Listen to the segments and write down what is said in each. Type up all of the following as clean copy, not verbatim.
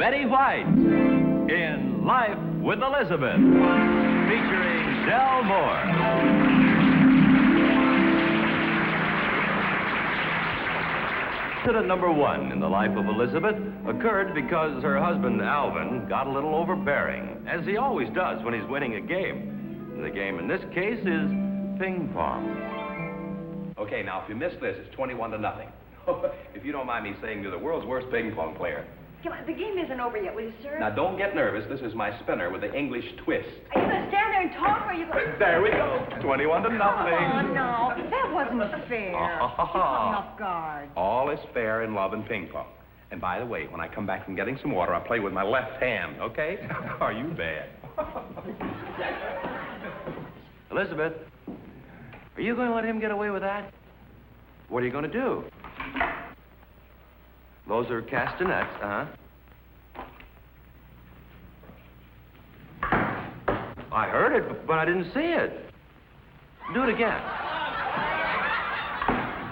Betty White in Life with Elizabeth, featuring Del Moore. Incident number 1 in the life of Elizabeth occurred because her husband, Alvin, got a little overbearing, as he always does when he's winning a game. The game in this case is ping pong. Okay, now, if you miss this, it's 21-0. If you don't mind me saying, you're the world's worst ping pong player. Come on, the game isn't over yet, will you, sir? Now, don't get nervous. This is my spinner with the English twist. Are you going to stand there and talk, or are you going to... There we go. 21-0. Oh, no. That wasn't fair. You caught me off guard. All is fair in love and ping pong. And by the way, when I come back from getting some water, I'll play with my left hand, okay? Are you bad? Elizabeth, are you going to let him get away with that? What are you going to do? Those are castanets, I heard it, but I didn't see it. Do it again.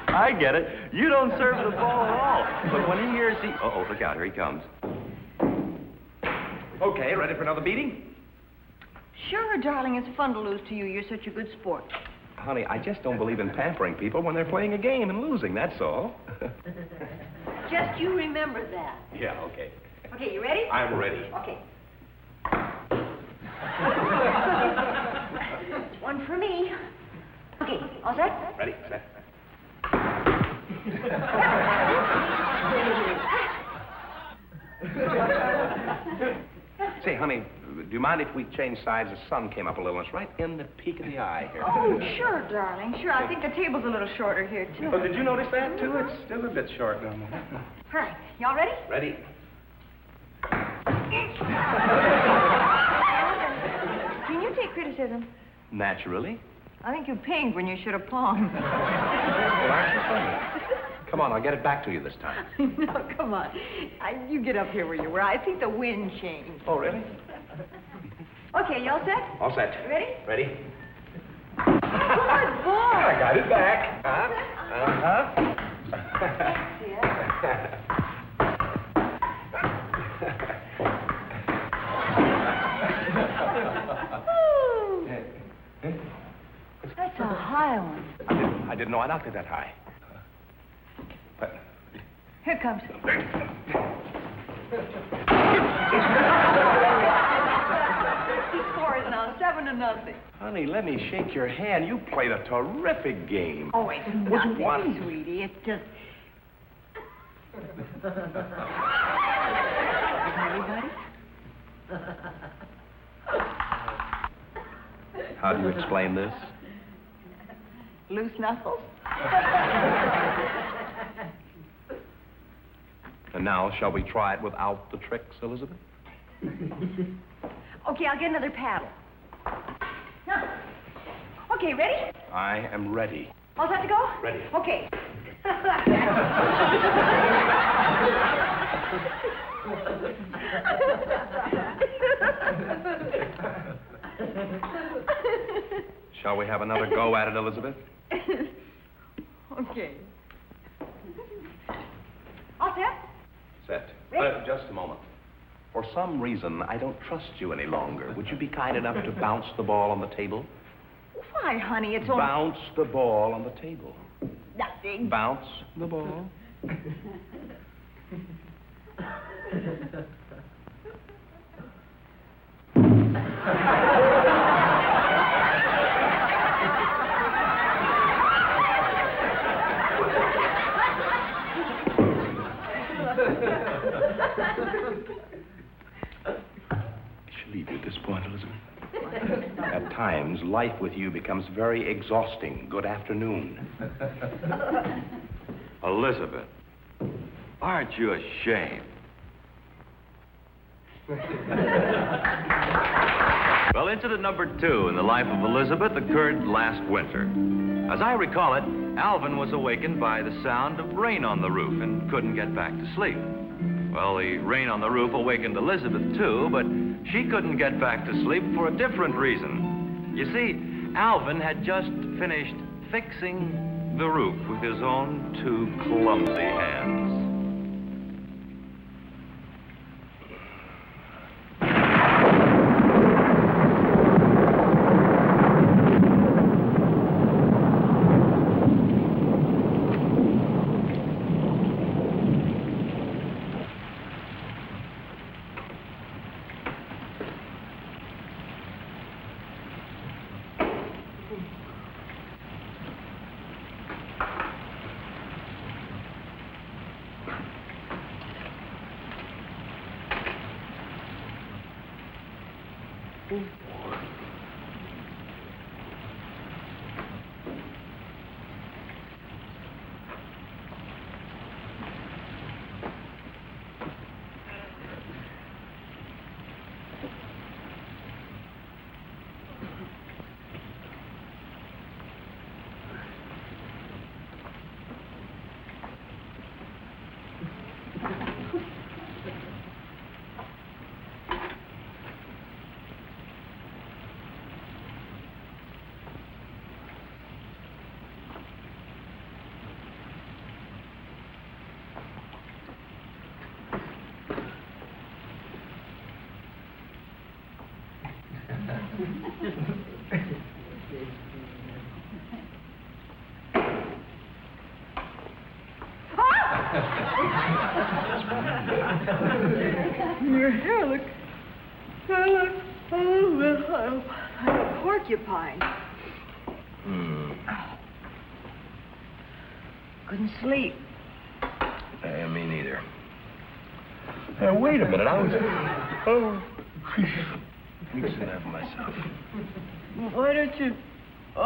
I get it. You don't serve the ball at all. But when he hears the... Uh-oh, look out. Here he comes. Okay, ready for another beating? Sure, darling. It's fun to lose to you. You're such a good sport. Honey, I just don't believe in pampering people when they're playing a game and losing, that's all. Just you remember that. Yeah, okay. Okay, you ready? I'm ready. Okay. One for me. Okay, all set? Ready, set. Say, honey, do you mind if we change sides? The sun came up a little. It's right in the peak of the eye here. Oh, sure, darling. Sure, I think the table's a little shorter here, too. Oh, did you notice that, too? It's still a bit short down there. All right, y'all ready? Ready. Can you take criticism? Naturally. I think you pinged when you should have ponged. Well, aren't you funny? Come on, I'll get it back to you this time. No, come on. You get up here where you were. I think the wind changed. Oh, really? Okay, y'all set? All set. Ready? Ready. Good boy. I got it back. That's a high one. I didn't know I knocked it that high. But... Here it comes. The score is now 7-0. Honey, let me shake your hand. You played a terrific game. Oh, it's nothing, sweetie. It's just... Anybody? How do you explain this? Loose knuckles? And now, shall we try it without the tricks, Elizabeth? Okay, I'll get another paddle. Huh. Okay, ready? I am ready. All set to go? Ready. Okay. Shall we have another go at it, Elizabeth? Okay. All set? Set. Ready? Just a moment. For some reason, I don't trust you any longer. Would you be kind enough to bounce the ball on the table? Why, honey, it's only... Bounce the ball on the table. Nothing. Bounce the ball. Leave you at this point, Elizabeth. At times, life with you becomes very exhausting. Good afternoon. Elizabeth, aren't you ashamed? Well, incident number 2 in the life of Elizabeth occurred last winter. As I recall it, Alvin was awakened by the sound of rain on the roof and couldn't get back to sleep. Well, the rain on the roof awakened Elizabeth, too, but she couldn't get back to sleep for a different reason. You see, Alvin had just finished fixing the roof with his own 2 clumsy hands. Your hair looks like a porcupine. Couldn't sleep. Me neither. Hey, wait a minute. I was... mixing up myself. Why don't you... I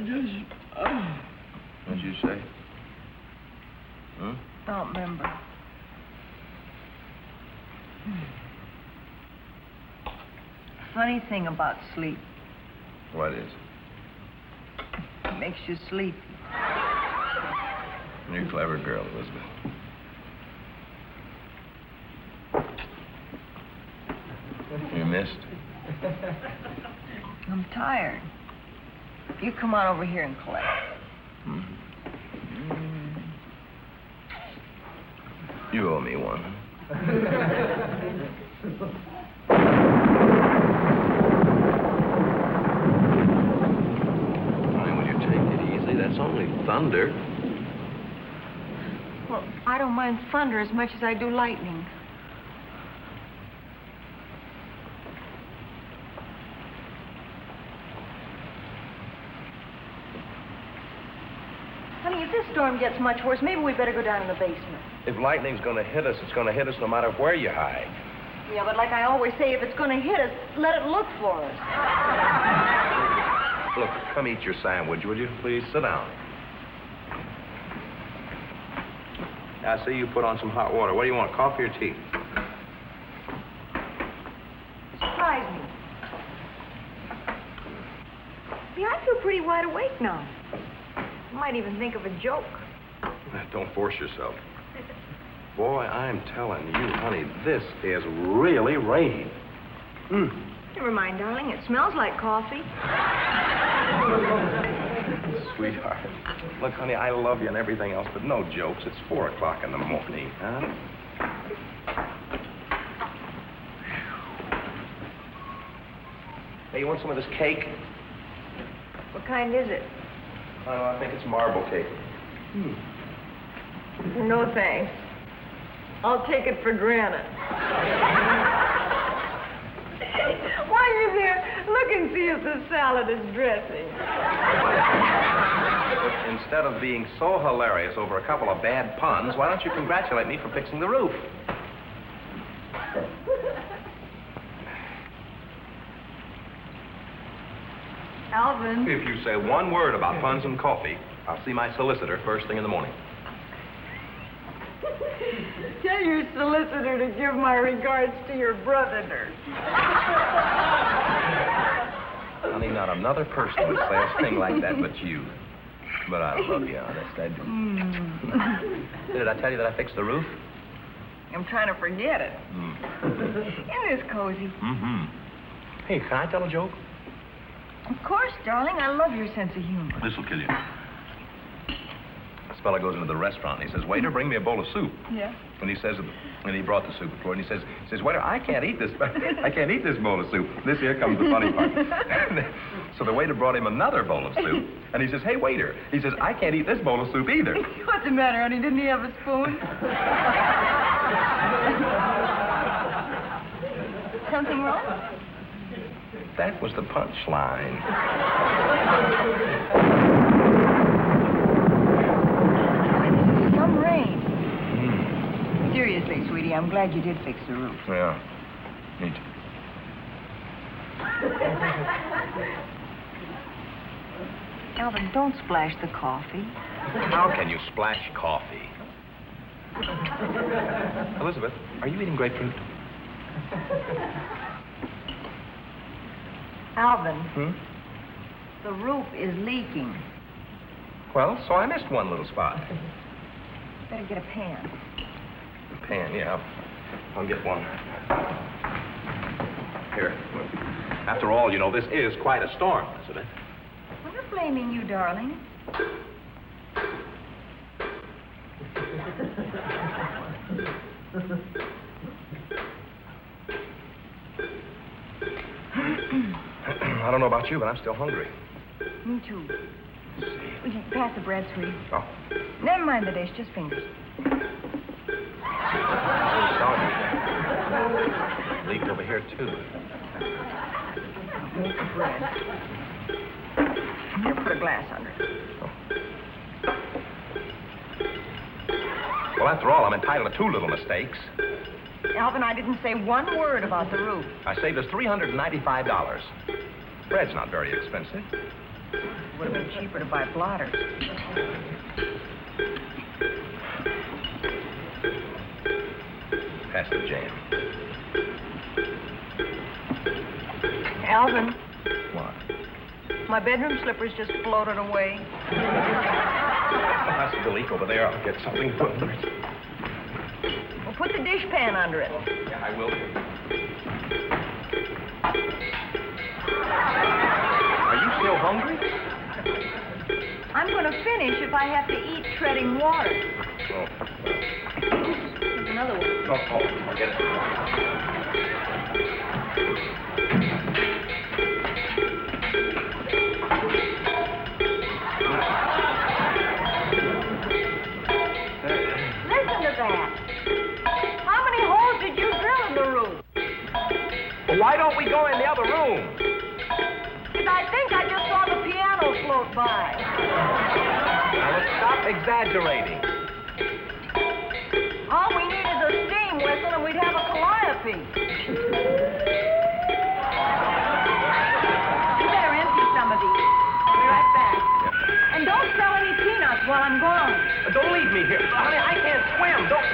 just... What'd you say? Don't remember. Funny thing about sleep. What is? It makes you sleepy. You're a clever girl, Elizabeth. You missed? I'm tired. You come on over here and collect. You owe me one. Honey, will you take it easy? That's only thunder. Well, I don't mind thunder as much as I do lightning. Honey, if this storm gets much worse, maybe we better go down in the basement. If lightning's going to hit us, it's going to hit us no matter where you hide. Yeah, but like I always say, if it's going to hit us, let it look for us. Look, come eat your sandwich, would you? Please, sit down. I see you put on some hot water. What do you want, coffee or tea? Surprise me. See, I feel pretty wide awake now. I might even think of a joke. Don't force yourself. Boy, I'm telling you, honey, this is really raining. Never mind, darling. It smells like coffee. Sweetheart. Look, honey, I love you and everything else, but no jokes. It's 4 o'clock in the morning, huh? Hey, you want some of this cake? What kind is it? I think it's marble cake. No, thanks. I'll take it for granted. While you're there, look and see if the salad is dressing. Instead of being so hilarious over a couple of bad puns, why don't you congratulate me for fixing the roof? Alvin. If you say one word about puns and coffee, I'll see my solicitor first thing in the morning. Tell your solicitor to give my regards to your brother. Honey, not another person would say a thing like that but you. But I love you, honest, I do. Did I tell you that I fixed the roof? I'm trying to forget it. Isn't this cozy? Hey, can I tell a joke? Of course, darling. I love your sense of humor. This will kill you. This fella goes into the restaurant and he says, "Waiter, bring me a bowl of soup." Yeah. And he says, and he brought the soup before, and he says, "Waiter, I can't eat this. I can't eat this bowl of soup." This here comes the funny part. So the waiter brought him another bowl of soup, and he says, "Hey, waiter," he says, "I can't eat this bowl of soup either." What's the matter, honey? Didn't he have a spoon? Something wrong? That was the punchline. Some rain. Seriously, sweetie, I'm glad you did fix the roof. Yeah. Me too. Alvin, don't splash the coffee. How can you splash coffee? Elizabeth, are you eating grapefruit? Alvin, the roof is leaking. Well, so I missed one little spot. Better get a pan. A pan, yeah. I'll get one. Here. After all, you know, this is quite a storm, isn't it? I'm not blaming you, darling. I don't know about you, but I'm still hungry. Me too. We can pass the bread, sweetie. Oh. Never mind the dish, just fingers. Leaked over here, too. Make the bread. Here, put a glass under it. Well, after all, I'm entitled to 2 little mistakes. Alvin, I didn't say one word about the roof. I saved us $395. Bread's not very expensive. Would have been cheaper to buy blotters. Pass the jam. Alvin, What? my bedroom slippers just floated away. That's the leak over there. I'll get something put under it. Well, put the dish pan under it. Yeah, I will. Are you still hungry? I'm going to finish if I have to eat treading water. Oh. Here's another one. Oh, I'll get it. Listen to that. How many holes did you drill in the roof? Well, why don't we go in the other room? Because I think I just saw the piano float by. Now, let's stop exaggerating. All we need is a steam whistle and we'd have a calliope. You better empty some of these. I'll be right back. And don't sell any peanuts while I'm gone. Don't leave me here. Honey, I can't swim. Don't...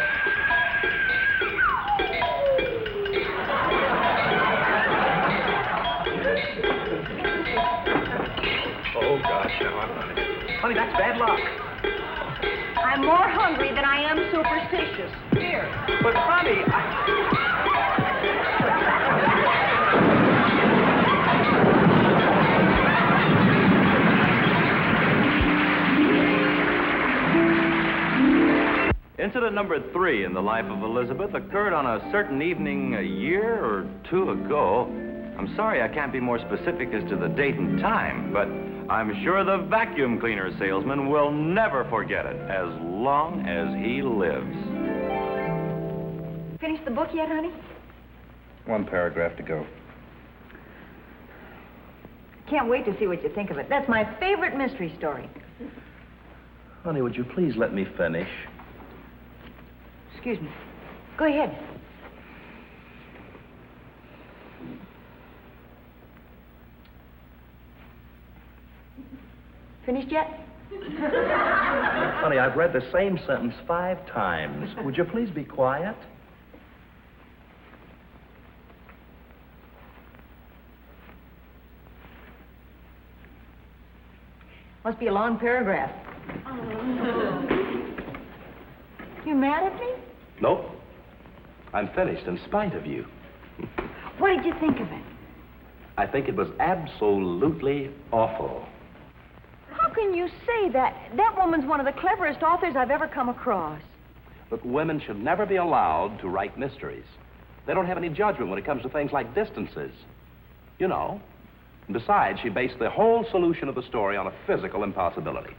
Oh, gosh, now I'm running. Honey, that's bad luck. I'm more hungry than I am superstitious. Here. But, honey, Incident number 3 in the life of Elizabeth occurred on a certain evening a year or 2 ago. I'm sorry I can't be more specific as to the date and time, but I'm sure the vacuum cleaner salesman will never forget it as long as he lives. Finished the book yet, honey? 1 paragraph to go. Can't wait to see what you think of it. That's my favorite mystery story. Honey, would you please let me finish? Excuse me. Go ahead. Finished yet? Honey, I've read the same sentence 5 times. Would you please be quiet? Must be a long paragraph. You mad at me? Nope. I'm finished in spite of you. What did you think of it? I think it was absolutely awful. How can you say that? That woman's one of the cleverest authors I've ever come across. Look, women should never be allowed to write mysteries. They don't have any judgment when it comes to things like distances. You know. And besides, she based the whole solution of the story on a physical impossibility.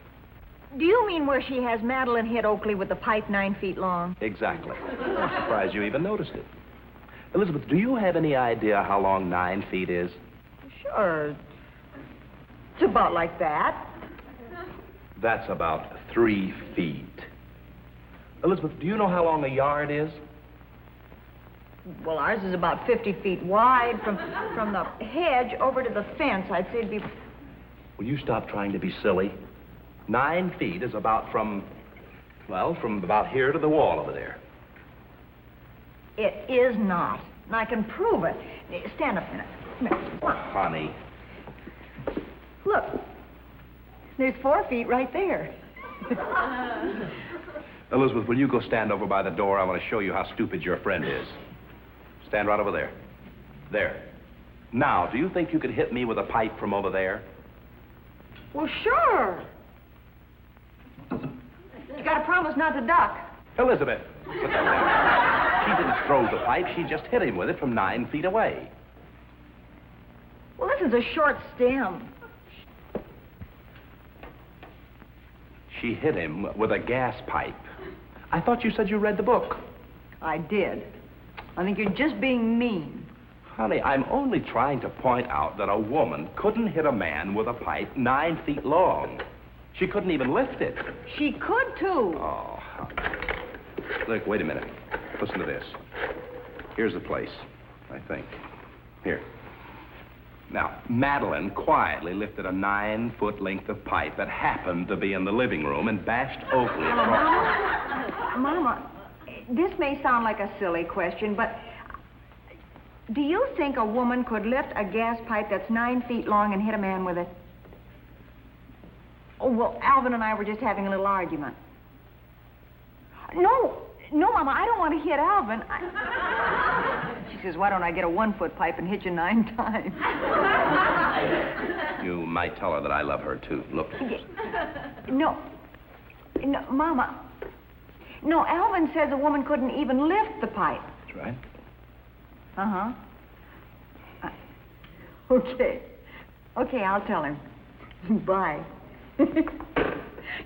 Do you mean where she has Madeline hit Oakley with the pipe 9 feet long? Exactly. I'm surprised you even noticed it. Elizabeth, do you have any idea how long 9 feet is? Sure. It's about like that. That's about 3 feet. Elizabeth, do you know how long a yard is? Well, ours is about 50 feet wide from the hedge over to the fence. I'd say it'd be... Will you stop trying to be silly? 9 feet is about from about here to the wall over there. It is not. And I can prove it. Stand up a minute. Come here. Oh, honey. Look. There's 4 feet right there. Elizabeth, will you go stand over by the door? I want to show you how stupid your friend is. Stand right over there. There. Now, do you think you could hit me with a pipe from over there? Well, sure. You got to promise not to duck. Elizabeth, put that down. She didn't throw the pipe. She just hit him with it from 9 feet away. Well, this is a short stem. She hit him with a gas pipe. I thought you said you read the book. I did. I think you're just being mean. Honey, I'm only trying to point out that a woman couldn't hit a man with a pipe 9 feet long. She couldn't even lift it. She could, too. Oh, look, wait a minute. Listen to this. Here's the place, I think. Here. Now, Madeline quietly lifted a 9-foot length of pipe that happened to be in the living room and bashed Oakley across. Mama, this may sound like a silly question, but do you think a woman could lift a gas pipe that's 9 feet long and hit a man with it? Oh, well, Alvin and I were just having a little argument. No, Mama, I don't want to hit Alvin. She says, why don't I get a 1-foot pipe and hit you 9 times? You might tell her that I love her, too. Look. No, Mama. No, Alvin says a woman couldn't even lift the pipe. That's right. Uh-huh. Okay. Okay, I'll tell him. Bye.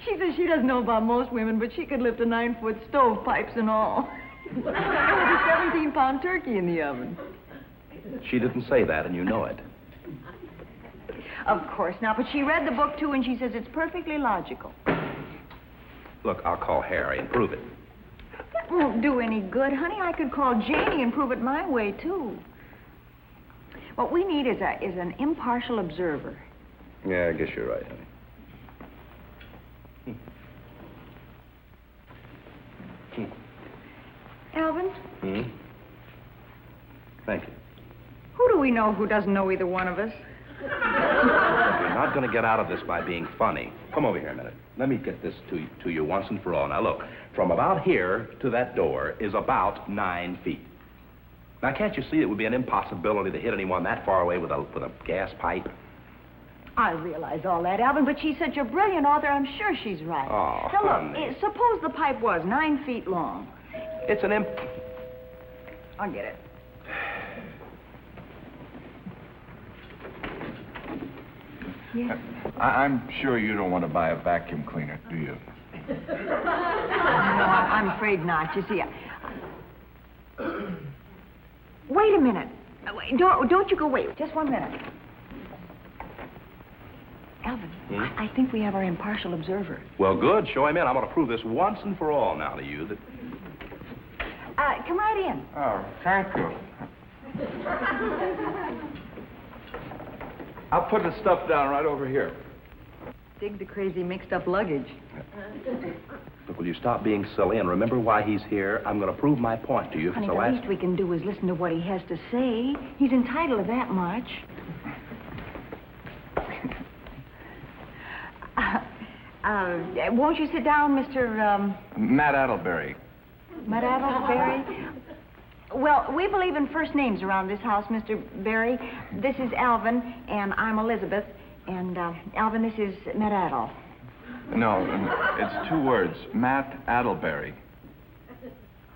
She says she doesn't know about most women, but she could lift a 9-foot stove, pipes and all. With a 17-pound turkey in the oven. She didn't say that, and you know it. Of course not, but she read the book, too, and she says it's perfectly logical. Look, I'll call Harry and prove it. That won't do any good, honey. I could call Janie and prove it my way, too. What we need is an impartial observer. Yeah, I guess you're right, honey. Alvin? Hmm? Thank you. Who do we know who doesn't know either one of us? You're not going to get out of this by being funny. Come over here a minute. Let me get this to you once and for all. Now, look, from about here to that door is about 9 feet. Now, can't you see it would be an impossibility to hit anyone that far away with a gas pipe? I realize all that, Alvin, but she's such a brilliant author, I'm sure she's right. Oh, now, honey. look, suppose the pipe was 9 feet long. It's an I'll get it. Yes. I'm sure you don't want to buy a vacuum cleaner, do you? No, I'm afraid not. You see, Wait a minute. Don't you go away. Just 1 minute. Alvin, I think we have our impartial observer. Well, good. Show him in. I'm going to prove this once and for all now to you that... Come right in. Oh, thank you. I'll put the stuff down right over here. Dig the crazy mixed-up luggage. Look, will you stop being silly and remember why he's here? I'm going to prove my point to you. Honey, the least we can do is listen to what he has to say. He's entitled to that much. Won't you sit down, Mr. Matt Attleberry. Matt Attleberry? Well, we believe in first names around this house, Mr. Berry. This is Alvin, and I'm Elizabeth. And, Alvin, this is Matt Adel. No, it's 2 words. Matt Attleberry.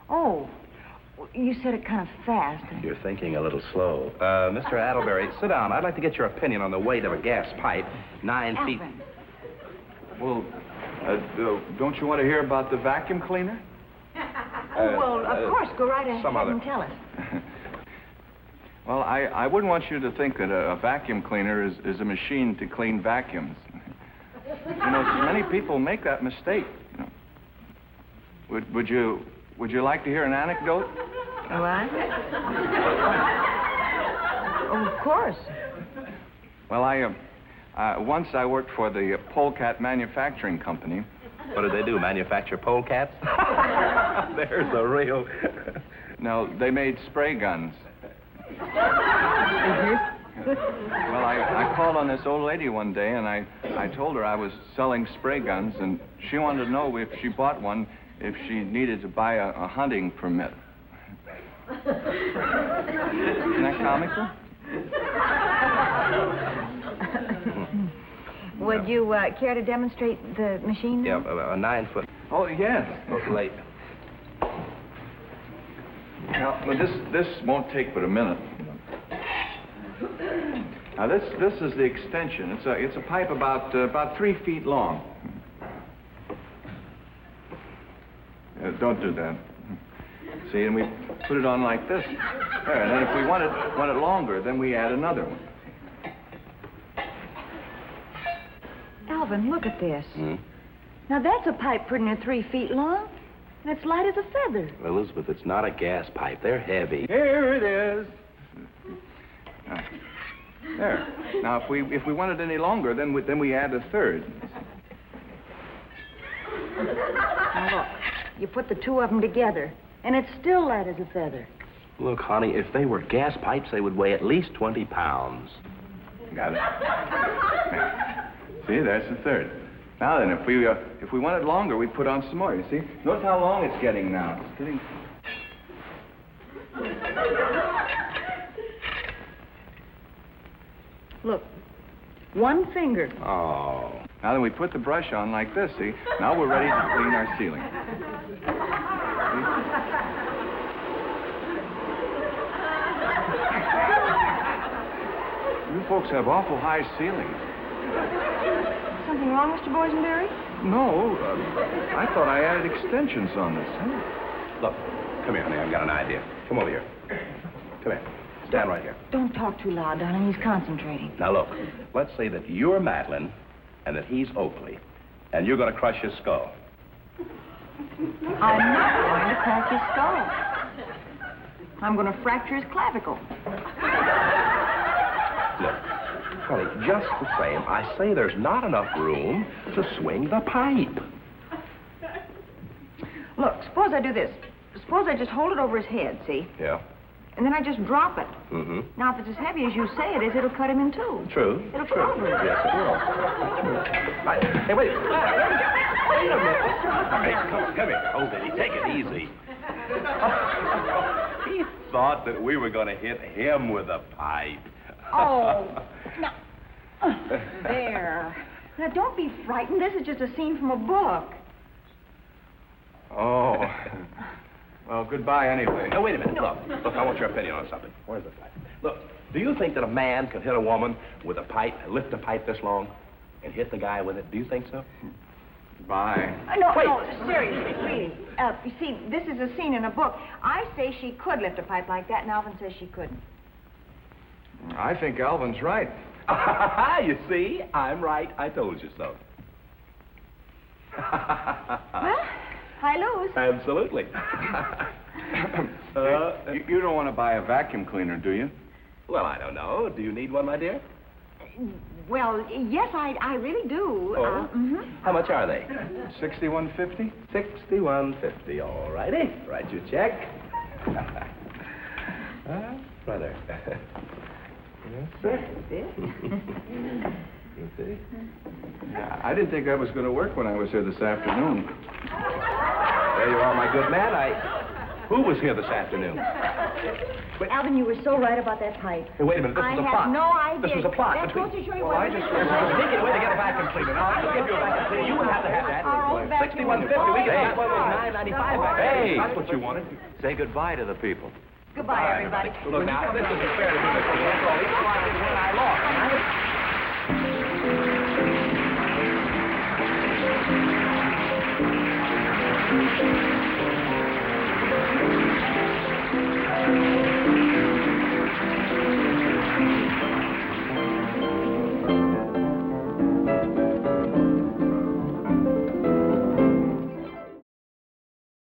Oh, you said it kind of fast. You're thinking a little slow. Mr. Attleberry, sit down. I'd like to get your opinion on the weight of a gas pipe 9 feet. Alvin. Well, don't you want to hear about the vacuum cleaner? Well, of course. Go right ahead and tell us. Well, I wouldn't want you to think that a vacuum cleaner is a machine to clean vacuums. You know, so many people make that mistake. You know. Would you like to hear an anecdote? What? Oh, of course. Well, once I worked for the Polecat Manufacturing Company. What do they do, manufacture polecats? There's a real... No, they made spray guns. Well, I called on this old lady one day, and I told her I was selling spray guns, and she wanted to know if she bought one, if she needed to buy a hunting permit. Isn't that comical? Would you care to demonstrate the machine now? Yeah, a 9 foot. Oh, yes. Oh, late. Now, this won't take but a minute. Now, this is the extension. It's a pipe about 3 feet long. Don't do that. See, and we put it on like this. There, and then if we want it longer, then we add another one. Alvin, look at this. Hmm? Now, that's a pipe pretty near 3 feet long, and it's light as a feather. Elizabeth, it's not a gas pipe. They're heavy. Here it is. There. Now, if we want it any longer, then we add a third. Now, look. You put the two of them together, and it's still light as a feather. Look, honey, if they were gas pipes, they would weigh at least 20 pounds. Got it. See, there's the third. Now then, if we want it longer, we put on some more. You see? Notice how long it's getting now. It's getting. Look, one finger. Oh. Now then, we put the brush on like this. See? Now we're ready to clean our ceiling. You folks have awful high ceilings. Something wrong, Mr. Boysenberry? No, I thought I added extensions on this. Look, come here, honey. I've got an idea. Come over here. Come here. Stand right here. Don't talk too loud, darling. He's concentrating. Now, look. Let's say that you're Madeline and that he's Oakley, and you're going to crush his skull. I'm not going to crack his skull. I'm going to fracture his clavicle. Look, honey, just the same, I say there's not enough room to swing the pipe. Look, suppose I do this. Suppose I just hold it over his head, see? Yeah. And then I just drop it. Mm-hmm. Now, if it's as heavy as you say it is, it'll cut him in two. True. It'll True. go over it. Yes, it will. Hey, wait. Wait a minute. Hey, come here. Oh, Diddy, take it easy. He thought that we were going to hit him with a pipe. Oh, now, there. Now, don't be frightened. This is just a scene from a book. Oh. Well, goodbye anyway. No, wait a minute. Look, I want your opinion on something. Where's the pipe? Look, do you think that a man could hit a woman with a pipe, lift a pipe this long, and hit the guy with it? Do you think so? Bye. No, seriously, really. You see, this is a scene in a book. I say she could lift a pipe like that, and Alvin says she couldn't. I think Alvin's right. You see? I'm right. I told you so. Well, I lose. Absolutely. You don't want to buy a vacuum cleaner, do you? Well, I don't know. Do you need one, my dear? Well, yes, I really do. Oh? How much are they? $61.50? $61.50. All righty. Write your check. Brother. Yes, sir. You see? Yeah, I didn't think that was going to work when I was here this afternoon. There you are, my good man. Who was here this afternoon? Alvin, you were so right about that pipe. Hey, wait a minute. This was a plot. I have no idea. This was a plot. That goes to show you Well, what I just... Take it away to get a vacuum cleaner. Now, I can give you a vacuum cleaner. You would have to have that. $61.50. We get that one with $9.95 back. Hey, That's what you wanted. say goodbye to the people. Goodbye, everybody. Look, now, this isn't fair to do this to you. That's all. Even though I didn't win, I lost.